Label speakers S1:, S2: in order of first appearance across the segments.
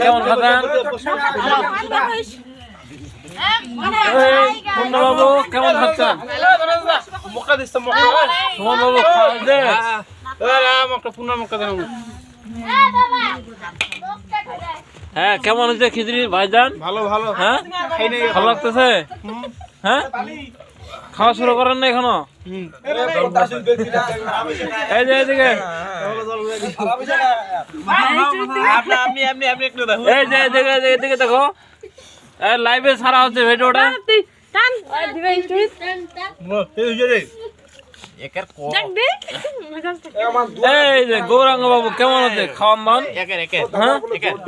S1: কেমন খাচ্ছেন বাবু? কেমন খাচ্ছেন সুমন বাবু? হ্যাঁ, কেমন হচ্ছে খিচুড়ি ভাইজান?
S2: ভালো ভালো।
S1: হ্যাঁ, ভালো লাগতেছে? হ্যাঁ, খাওয়া শুরু করেন না এখনো? এই যে এদিকে, এই যে এদিকে দেখো, লাইভে ছাড়া হচ্ছে ভিডিওটা। এই যে গৌরাঙ্গ বাবু কেমন আছে খাওয়ান দাওয়ান? হ্যাঁ,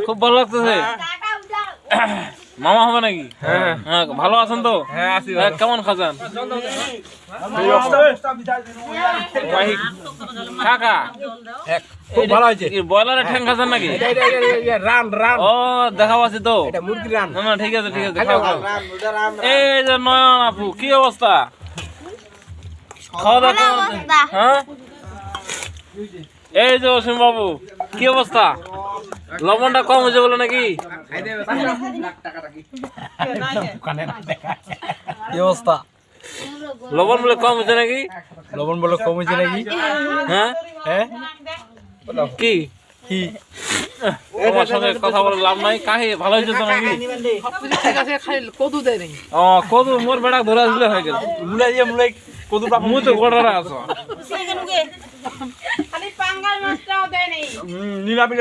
S1: খুব ভালো লাগতেছে। মামা হবে নাকি? হ্যাঁ, ভালো আছেন তো? কেমন খাচ্ছেন কাকা?
S2: খুব ভালো হয়েছে।
S1: ব্রয়লারের ঠ্যাং খাচ্ছেন নাকি?
S2: Run run.
S1: ও, দেখা পাচ্ছি তো।
S2: এটা মুরগি রান।
S1: না ঠিক আছে ঠিক আছে, খাও খাও। এই যে নয়ন আপু, কি অবস্থা? খাওয়া দাওয়া কেমন আছে? হ্যাঁ, এই যে অসীম বাবু, কি অবস্থা? লবণটা কম হয়েছে বলে নাকি?
S2: কি অবস্থা?
S1: লবণ বলে কম হয়েছে নাকি?
S2: লবণ বলে কম হয়েছে নাকি?
S1: হ্যাঁ
S2: হ্যাঁ,
S1: কি কি তোমার সঙ্গে কথা বলে লাভ নাই। কাহি ভালো হয়েছে তো নাকি? ও, কদু মোর বেড়া ধরে আসলে হয়ে গেল।
S2: মুলাই কদু
S1: মুই তো গোড়ারা আছো।
S2: নিরামিষ